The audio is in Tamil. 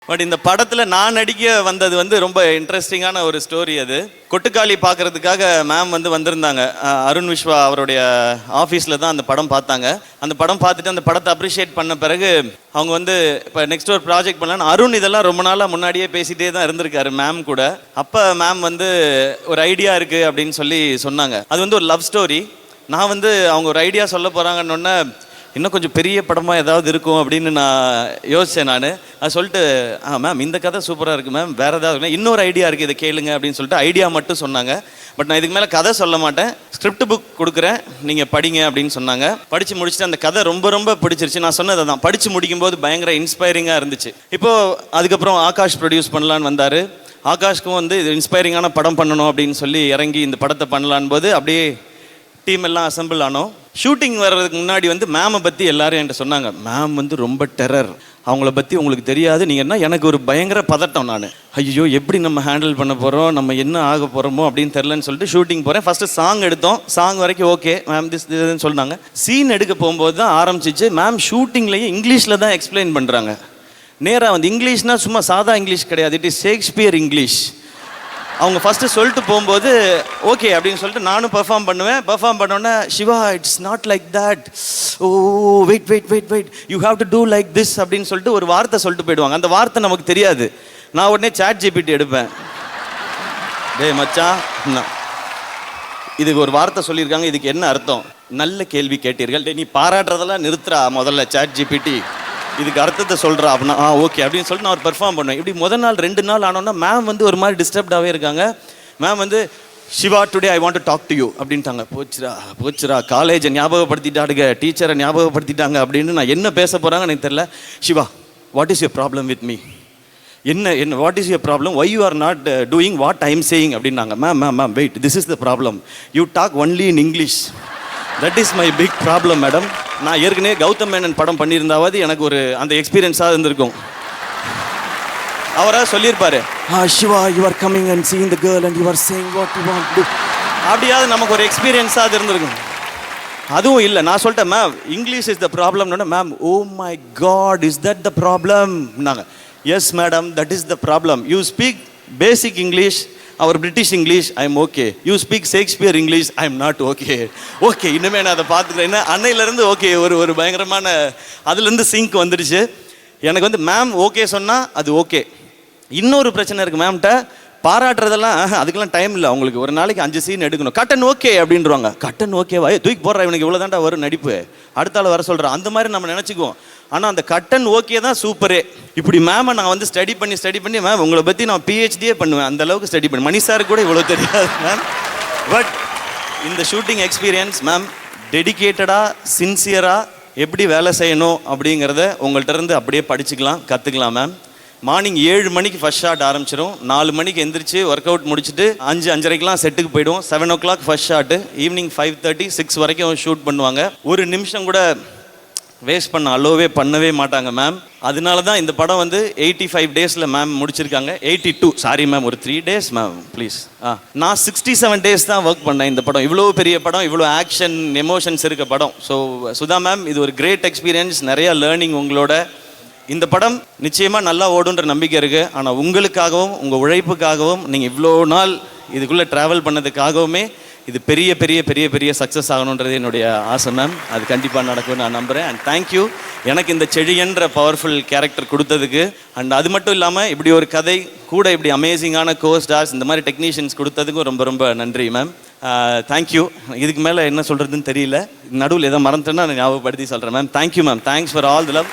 பட் இந்த படத்தில் நான் நடிக்க வந்தது வந்து ரொம்ப இன்ட்ரெஸ்டிங்கான ஒரு ஸ்டோரி. அது கொட்டுக்காளி பார்க்கறதுக்காக மேம் வந்து வந்திருந்தாங்க. அருண் விஸ்வா அவருடைய ஆஃபீஸில் தான் அந்த படம் பார்த்தாங்க. அந்த படம் பார்த்துட்டு அந்த படத்தை அப்ரிஷியேட் பண்ண பிறகு அவங்க வந்து இப்போ நெக்ஸ்ட் ஒரு ப்ராஜெக்ட் பண்ணலான்னு அருண் இதெல்லாம் ரொம்ப நாளாக முன்னாடியே பேசிகிட்டே தான் இருந்திருக்காரு மேம் கூட. அப்போ மேம் வந்து ஒரு ஐடியா இருக்குது அப்படின்னு சொல்லி சொன்னாங்க. அது வந்து ஒரு லவ் ஸ்டோரி. நான் வந்து அவங்க ஒரு ஐடியா சொல்ல போகிறாங்கன்னொன்னே இன்னும் கொஞ்சம் பெரிய படமாக ஏதாவது இருக்கும் அப்படின்னு நான் யோசித்தேன். நான் சொல்லிட்டு மேம் இந்த கதை சூப்பராக இருக்குது மேம், வேறு ஏதாவது இன்னொரு ஐடியா இருக்குது, இதை கேளுங்க அப்படின்னு சொல்லிட்டு ஐடியா மட்டும் சொன்னாங்க. பட் நான் இதுக்கு மேலே கதை சொல்ல மாட்டேன், ஸ்கிரிப்ட் புக் கொடுக்குறேன், நீங்கள் படிங்க அப்படின்னு சொன்னாங்க. படித்து முடிச்சுட்டு அந்த கதை ரொம்ப ரொம்ப பிடிச்சிருச்சு. நான் சொன்னதை தான் படித்து முடிக்கும்போது பயங்கர இன்ஸ்பைரிங்காக இருந்துச்சு. இப்போது அதுக்கப்புறம் ஆகாஷ் ப்ரொடியூஸ் பண்ணலான்னு வந்தார். ஆகாஷ்க்கும் வந்து இது இன்ஸ்பைரிங்கான படம் பண்ணணும் அப்படின்னு சொல்லி இறங்கி இந்த படத்தை பண்ணலான் போது அப்படியே டீம் எல்லாம் அசம்பிள் ஆனோம். ஷூட்டிங் வர்றதுக்கு முன்னாடி வந்து மேமை பற்றி எல்லாரும் என்கிட்ட சொன்னாங்க, மேம் வந்து ரொம்ப டெரர், அவங்கள பற்றி உங்களுக்கு தெரியாது. நீங்கள் என்ன, எனக்கு ஒரு பயங்கர பதட்டம். நான் ஐயோ எப்படி நம்ம ஹேண்டில் பண்ண போகிறோம், நம்ம என்ன ஆக போகிறோமோ அப்படின்னு தெரிலன்னு சொல்லிட்டு ஷூட்டிங் போகிறேன். ஃபஸ்ட்டு சாங் எடுத்தோம். சாங் வரைக்கும் ஓகே மேம் இதுன்னு சொன்னாங்க. சீன் எடுக்க போகும்போது தான் ஆரம்பிச்சிச்சு. மேம் ஷூட்டிங்லேயே இங்கிலீஷில் தான் எக்ஸ்பிளைன் பண்ணுறாங்க. நேராக வந்து இங்கிலீஷ்னால் சும்மா சாதா இங்கிலீஷ் கிடையாது, இட் இஸ் ஷேக்ஸ்பியர் இங்கிலீஷ். அவங்க ஃபஸ்ட்டு சொல்லிட்டு போகும்போது ஓகே அப்படின்னு சொல்லிட்டு நானும் பெர்ஃபார்ம் பண்ணுவேன். பெர்ஃபார்ம் பண்ணோன்னே Siva it's not like that, oh wait wait wait wait you have to do like this அப்படின்னு சொல்லிட்டு ஒரு வார்த்தை சொல்லிட்டு போயிடுவாங்க. அந்த வார்த்தை நமக்கு தெரியாது. நான் உடனே சாட் ஜிபிடி எடுப்பேன். டேய் மச்சான், இதுக்கு ஒரு வார்த்தை சொல்லியிருக்காங்க, இதுக்கு என்ன அர்த்தம்? நல்ல கேள்வி கேட்டீர்கள். டே நீ பாராட்டுறதெல்லாம் நிறுத்துறா முதல்ல, சாட் ஜிபிடி இதுக்கு அர்த்தத்தை சொல்கிறா அப்படின்னா ஓகே அப்படின்னு சொல்லிட்டு நான் ஒரு பெர்ஃபார்ம் பண்ணுவேன். இப்படி முதல் நாள் 2 நாள் ஆனோன்னா மேம் வந்து ஒரு மாதிரி டிஸ்டர்ப்டாகவே இருக்காங்க. மேம் வந்து Siva today I want to talk to you அப்படின்ட்டாங்க. போச்சுரா காலேஜை ஞாபகப்படுத்திட்டாடுங்க, டீச்சரை ஞாபகப்படுத்திட்டாங்க அப்படின்னு. நான் என்ன பேச போகிறாங்க எனக்கு தெரியல. Siva what is your problem with me, என்ன what is your problem, why you are not doing what I am saying அப்படின்னாங்க. Ma'am wait, this is the problem, you talk only in English, that is my big problem madam. நான் ஏற்கனவே கௌதம் மேனன் படம் பண்ணியிருந்தாவது எனக்கு ஒரு அந்த எக்ஸ்பீரியன்ஸாக இருந்திருக்கும். அவராக சொல்லியிருப்பாரு, Siva you are coming and seeing the girl and you are saying what you want to, அப்படியாவது நமக்கு ஒரு எக்ஸ்பீரியன்ஸாக இருந்திருக்கும். அதுவும் இல்லை. நான் சொல்லிட்டேன் மேம் இங்கிலீஷ் இஸ் த ப்ராப்ளம்னு. Ma'am oh my god is that the problem நாங்கள். Yes madam that is the problem. You speak basic English, or British English, I am okay. You speak Shakespeare English, I am not okay. Okay இனிமேல் நான் அதை பார்த்துக்கிறேன். அன்னையிலேருந்து ஓகே ஒரு பயங்கரமான அதுலேருந்து சிங்க் வந்துடுச்சு எனக்கு. வந்து மேம் ஓகே சொன்னால் அது ஓகே. இன்னொரு பிரச்சனை இருக்குது மேம்கிட்ட, பாராட்டுறதெல்லாம் அதுக்கெல்லாம் டைம் இல்லை அவங்களுக்கு. ஒரு நாளைக்கு 5 சீன் எடுக்கணும், கட்டன் ஓகே அப்படின்றவாங்க. கட்டன் ஓகேவா, தூக்கி போடுறா இவனுக்கு இவ்வளோ தாண்டா வரும் நடிப்பு, அடுத்த ஆள் வர சொல்கிறேன், அந்த மாதிரி நம்ம நினச்சிக்குவோம். ஆனால் அந்த கட்டன் ஓகே தான் சூப்பரே. இப்படி மேமை நான் வந்து ஸ்டடி பண்ணி மேம் உங்களை பற்றி நான் பிஹெச்டியே பண்ணுவேன், அந்த அளவுக்கு ஸ்டடி பண்ணி. மணி சார் கூட இவ்வளோ தெரியாது மேம். பட் இந்த ஷூட்டிங் எக்ஸ்பீரியன்ஸ் மேம் டெடிக்கேட்டடாக சின்சியராக எப்படி வேலை செய்யணும் அப்படிங்கிறத உங்கள்கிட்ட இருந்து அப்படியே படிச்சுக்கலாம், கற்றுக்கலாம் மேம். மார்னிங் 7 மணிக்கு ஃபர்ஸ்ட் ஷாட் ஆரம்பிச்சிடும். 4 மணிக்கு எந்திரிச்சு ஒர்க் அவுட் முடிச்சுட்டு 5-5:30 செட்டுக்கு போயிடுவோம். 7 o'clock ஃபர்ஸ்ட் ஷாட்டு, ஈவினிங் 5:30 6 வரைக்கும் ஷூட் பண்ணுவாங்க. ஒரு நிமிஷம் கூட வேஸ்ட் பண்ணவே மாட்டாங்க மேம். அதனால தான் இந்த படம் வந்து 85 டேஸில் மேம் முடிச்சிருக்காங்க. 82 சாரி மேம், ஒரு 3 days மேம் ப்ளீஸ். நான் 67 days தான் ஒர்க் பண்ணேன் இந்த படம். இவ்வளோ பெரிய படம், இவ்வளோ ஆக்ஷன் எமோஷன்ஸ் இருக்க படம். ஸோ சுதா மேம் இது ஒரு கிரேட் எக்ஸ்பீரியன்ஸ், நிறைய லேர்னிங் உங்களோட. இந்த படம் நிச்சயமாக நல்லா ஓடுன்ற நம்பிக்கை இருக்குது. ஆனால் உங்களுக்காகவும் உங்கள் உழைப்புக்காகவும் நீங்கள் இவ்வளோ நாள் இதுக்குள்ளே ட்ராவல் பண்ணதுக்காகவுமே இது பெரிய பெரிய பெரிய பெரிய சக்ஸஸ் ஆகணுன்றது என்னுடைய ஆசை மேம். அது கண்டிப்பாக நடக்கும்னு நான் நம்புகிறேன். அண்ட் தேங்க்யூ எனக்கு இந்த செழியன்ற பவர்ஃபுல் கேரக்டர் கொடுத்ததுக்கு. அண்ட் அது மட்டும் இல்லாமல் இப்படி ஒரு கதை கூட இப்படி அமேசிங்கான கோஸ்டார்ஸ் இந்த மாதிரி டெக்னீஷியன்ஸ் கொடுத்ததுக்கும் ரொம்ப ரொம்ப நன்றி மேம். தேங்க்யூ. இதுக்கு மேலே என்ன சொல்கிறதுன்னு தெரியல, நடுவில் எதை மறந்துட்டேன்னா நான் ஞாபகப்படுத்தி சொல்கிறேன் ma'am. Thank you ma'am, thanks for all the love.